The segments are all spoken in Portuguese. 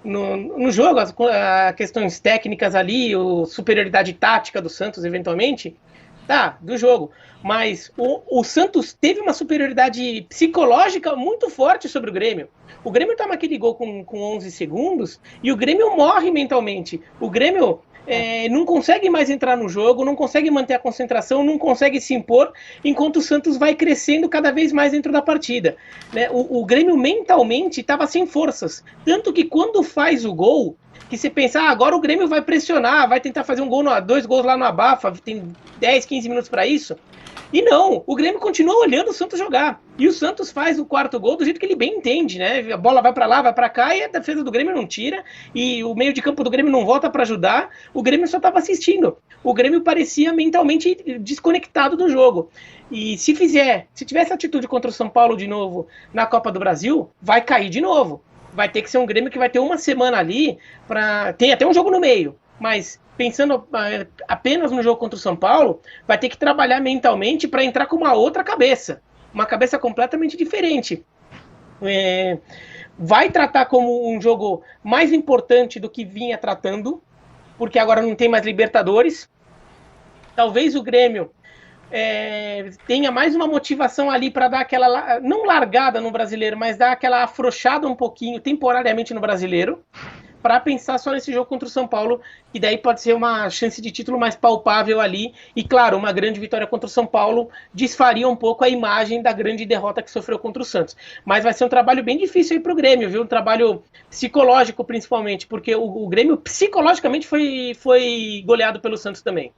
no jogo, as questões técnicas ali, a superioridade tática do Santos, eventualmente, tá, do jogo. Mas o Santos teve uma superioridade psicológica muito forte sobre o Grêmio. O Grêmio toma aquele gol com 11 segundos e o Grêmio morre mentalmente. O Grêmio não consegue mais entrar no jogo, não consegue manter a concentração, não consegue se impor, enquanto o Santos vai crescendo cada vez mais dentro da partida. Né? O Grêmio mentalmente estava sem forças. Tanto que quando faz o gol, que você pensa, agora o Grêmio vai pressionar, vai tentar fazer 2 gols lá no Abafa, tem 10, 15 minutos para isso. E não, o Grêmio continua olhando o Santos jogar. E o Santos faz o 4º gol do jeito que ele bem entende, né? A bola vai para lá, vai para cá e a defesa do Grêmio não tira. E o meio de campo do Grêmio não volta para ajudar. O Grêmio só estava assistindo. O Grêmio parecia mentalmente desconectado do jogo. E se tivesse atitude contra o São Paulo de novo na Copa do Brasil, vai cair de novo. Vai ter que ser um Grêmio que vai ter uma semana ali tem até um jogo no meio, mas pensando apenas no jogo contra o São Paulo, vai ter que trabalhar mentalmente para entrar com uma outra cabeça, uma cabeça completamente diferente. Vai tratar como um jogo mais importante do que vinha tratando, porque agora não tem mais Libertadores. Talvez o Grêmio tenha mais uma motivação ali para dar aquela, não largada no Brasileiro, mas dar aquela afrouxada um pouquinho temporariamente no Brasileiro, para pensar só nesse jogo contra o São Paulo, que daí pode ser uma chance de título mais palpável ali, e claro, uma grande vitória contra o São Paulo desfaria um pouco a imagem da grande derrota que sofreu contra o Santos. Mas vai ser um trabalho bem difícil aí pro Grêmio, viu? Um trabalho psicológico principalmente, porque o Grêmio psicologicamente foi goleado pelo Santos também.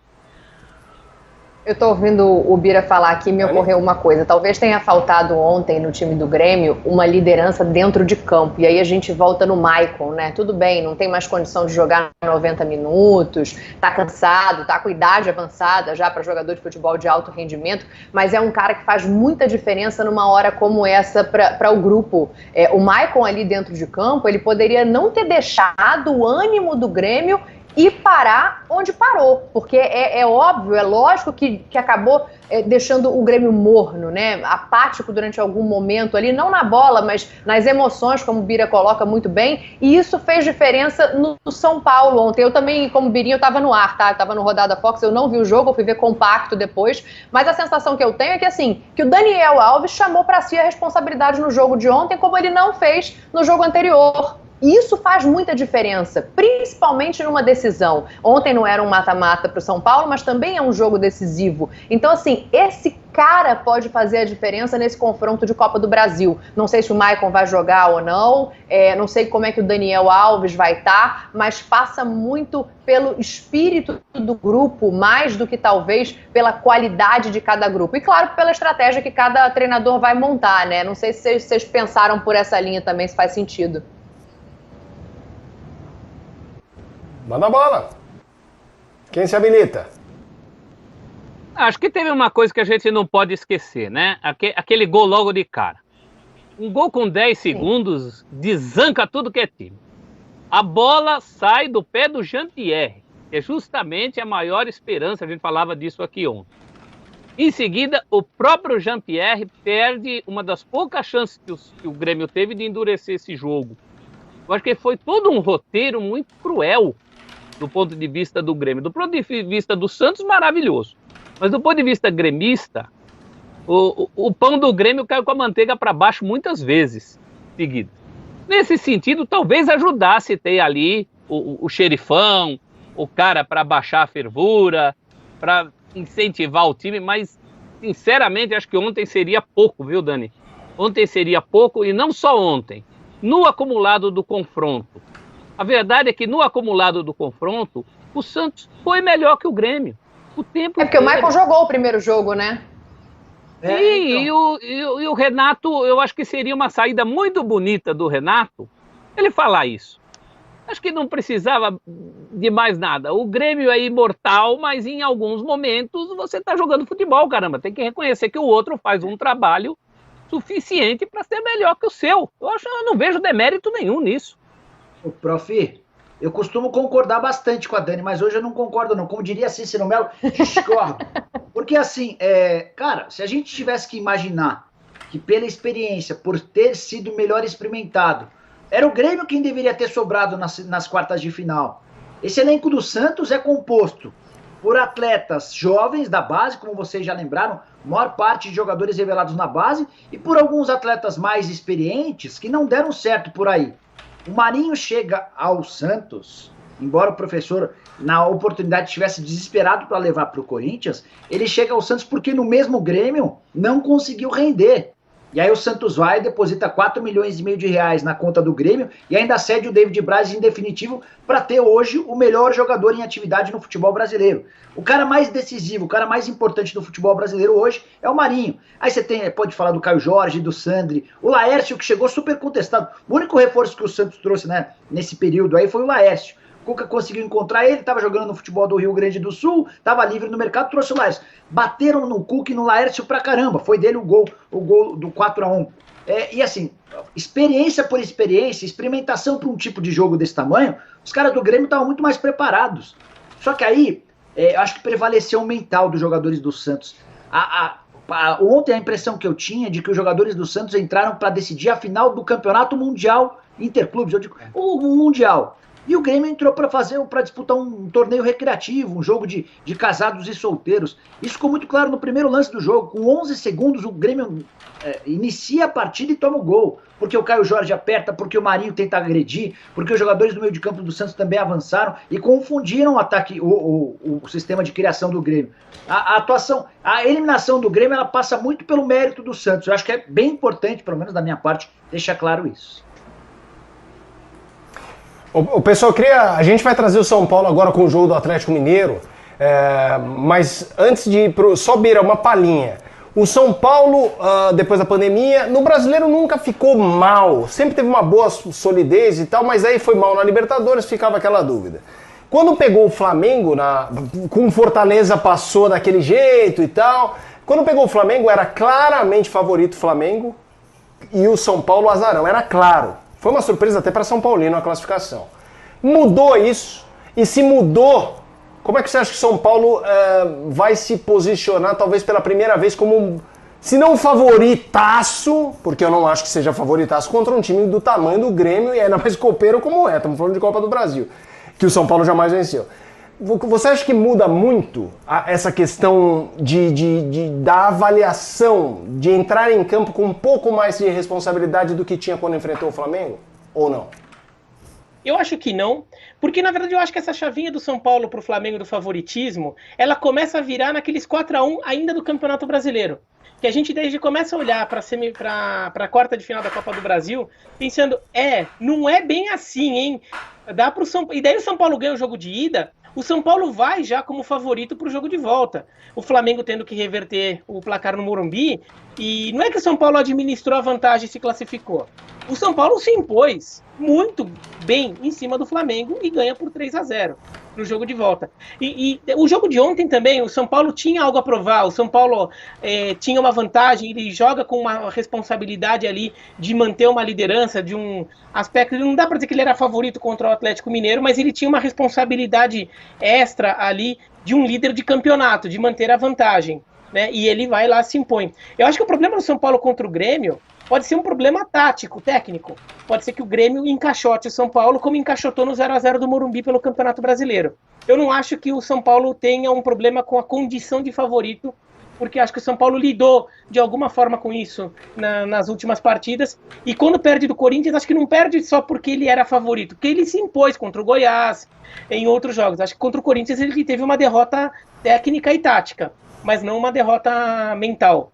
Eu tô ouvindo o Bira falar aqui e me ocorreu uma coisa. Talvez tenha faltado ontem no time do Grêmio uma liderança dentro de campo. E aí a gente volta no Maicon, né? Tudo bem, não tem mais condição de jogar 90 minutos, tá cansado, tá com idade avançada já para jogador de futebol de alto rendimento, mas é um cara que faz muita diferença numa hora como essa para o grupo. O Maicon ali dentro de campo, ele poderia não ter deixado o ânimo do Grêmio e parar onde parou, porque é óbvio, é lógico que acabou deixando o Grêmio morno, né, apático durante algum momento ali, não na bola, mas nas emoções, como o Bira coloca muito bem, e isso fez diferença no São Paulo ontem. Eu também, como Birinho, eu estava no ar, tá? Eu estava no Rodada Fox, eu não vi o jogo, eu fui ver compacto depois, mas a sensação que eu tenho é que, assim, que o Daniel Alves chamou para si a responsabilidade no jogo de ontem, como ele não fez no jogo anterior. E isso faz muita diferença, principalmente numa decisão. Ontem não era um mata-mata para o São Paulo, mas também é um jogo decisivo. Então, assim, esse cara pode fazer a diferença nesse confronto de Copa do Brasil. Não sei se o Maicon vai jogar ou não, não sei como é que o Daniel Alves vai estar, mas passa muito pelo espírito do grupo, mais do que talvez pela qualidade de cada grupo. E, claro, pela estratégia que cada treinador vai montar, né? Não sei se vocês pensaram por essa linha também, se faz sentido. Manda a bola. Quem se habilita? Acho que teve uma coisa que a gente não pode esquecer, né? Aquele gol logo de cara. Um gol com 10 segundos desanca tudo que é time. A bola sai do pé do Jean-Pierre, que é justamente a maior esperança, a gente falava disso aqui ontem. Em seguida, o próprio Jean-Pierre perde uma das poucas chances que o Grêmio teve de endurecer esse jogo. Eu acho que foi todo um roteiro muito cruel do ponto de vista do Grêmio. Do ponto de vista do Santos, maravilhoso. Mas do ponto de vista gremista, o pão do Grêmio caiu com a manteiga para baixo muitas vezes seguidas. Nesse sentido, talvez ajudasse ter ali o xerifão, o cara para baixar a fervura, para incentivar o time, mas, sinceramente, acho que ontem seria pouco, viu, Dani? Ontem seria pouco, e não só ontem. No acumulado do confronto. A verdade é que no acumulado do confronto, o Santos foi melhor que o Grêmio. O tempo porque o Maicon jogou o primeiro jogo, né? Sim, então. e o Renato, eu acho que seria uma saída muito bonita do Renato ele falar isso. Acho que não precisava de mais nada. O Grêmio é imortal, mas em alguns momentos você está jogando futebol, caramba. Tem que reconhecer que o outro faz um trabalho suficiente para ser melhor que o seu. Eu não vejo demérito nenhum nisso. O prof, eu costumo concordar bastante com a Dani, mas hoje eu não concordo não. Como diria Cícero Melo, discordo. Porque assim, cara, se a gente tivesse que imaginar que pela experiência, por ter sido melhor experimentado, Era o Grêmio quem deveria ter sobrado nas quartas de final. Esse elenco do Santos é composto por atletas jovens da base, como vocês já lembraram, maior parte de jogadores revelados na base, e por alguns atletas mais experientes que não deram certo por aí. O Marinho chega ao Santos, embora o professor, na oportunidade, estivesse desesperado para levar para o Corinthians, ele chega ao Santos porque no mesmo Grêmio não conseguiu render. E aí o Santos vai e deposita 4,5 milhões de reais na conta do Grêmio e ainda cede o David Braz em definitivo para ter hoje o melhor jogador em atividade no futebol brasileiro. O cara mais decisivo, o cara mais importante do futebol brasileiro hoje é o Marinho. Aí você pode falar do Caio Jorge, do Sandri, o Laércio, que chegou super contestado. O único reforço que o Santos trouxe, né, nesse período aí foi o Laércio. O Cuca conseguiu encontrar ele, estava jogando no futebol do Rio Grande do Sul, estava livre no mercado, trouxe o Laércio. Bateram no Cuca e no Laércio pra caramba, foi dele o gol do 4-1. E assim, experiência por experiência, experimentação para um tipo de jogo desse tamanho, os caras do Grêmio estavam muito mais preparados. Só que aí, eu acho que prevaleceu o mental dos jogadores do Santos. Ontem a impressão que eu tinha é de que os jogadores do Santos entraram para decidir a final do Campeonato Mundial Interclubes, eu digo, o Mundial. E o Grêmio entrou para disputar um torneio recreativo, um jogo de casados e solteiros. Isso ficou muito claro no primeiro lance do jogo. Com 11 segundos, o Grêmio inicia a partida e toma o gol. Porque o Caio Jorge aperta, porque o Marinho tenta agredir, porque os jogadores do meio de campo do Santos também avançaram e confundiram o ataque, o sistema de criação do Grêmio. A eliminação do Grêmio, ela passa muito pelo mérito do Santos. Eu acho que é bem importante, pelo menos da minha parte, deixar claro isso. O pessoal a gente vai trazer o São Paulo agora com o jogo do Atlético Mineiro, mas antes de ir só Bira, uma palhinha. O São Paulo, depois da pandemia, no Brasileiro nunca ficou mal, sempre teve uma boa solidez e tal, mas aí foi mal na Libertadores, ficava aquela dúvida. Quando pegou o Flamengo, com Fortaleza passou daquele jeito e tal, quando pegou o Flamengo era claramente favorito o Flamengo e o São Paulo azarão, era claro. Foi uma surpresa até para São Paulino a classificação. Mudou isso? E se mudou, como é que você acha que São Paulo vai se posicionar, talvez pela primeira vez, como, se não favoritaço, porque eu não acho que seja favoritaço, contra um time do tamanho do Grêmio e ainda mais copeiro como é, estamos falando de Copa do Brasil, que o São Paulo jamais venceu. Você acha que muda muito essa questão da avaliação, de entrar em campo com um pouco mais de responsabilidade do que tinha quando enfrentou o Flamengo? Ou não? Eu acho que não, porque na verdade eu acho que essa chavinha do São Paulo pro Flamengo do favoritismo, ela começa a virar naqueles 4-1 ainda do Campeonato Brasileiro. Que a gente desde começa a olhar para a quarta de final da Copa do Brasil, pensando, não é bem assim, hein? Dá pro São... E daí o São Paulo ganha o jogo de ida, o São Paulo vai já como favorito para o jogo de volta. O Flamengo tendo que reverter o placar no Morumbi. E não é que o São Paulo administrou a vantagem e se classificou. O São Paulo se impôs muito bem em cima do Flamengo e ganha por 3-0 no jogo de volta. E o jogo de ontem também, o São Paulo tinha algo a provar. O São Paulo tinha uma vantagem, ele joga com uma responsabilidade ali de manter uma liderança, de um aspecto, não dá para dizer que ele era favorito contra o Atlético Mineiro, mas ele tinha uma responsabilidade extra ali de um líder de campeonato, de manter a vantagem, né? E ele vai lá, se impõe. Eu acho que o problema do São Paulo contra o Grêmio pode ser um problema tático, técnico. Pode ser que o Grêmio encaixote o São Paulo como encaixotou no 0-0 do Morumbi pelo Campeonato Brasileiro. Eu não acho que o São Paulo tenha um problema com a condição de favorito, porque acho que o São Paulo lidou de alguma forma com isso nas últimas partidas. E quando perde do Corinthians, acho que não perde só porque ele era favorito, porque ele se impôs contra o Goiás, em outros jogos. Acho que contra o Corinthians ele teve uma derrota técnica e tática, mas não uma derrota mental.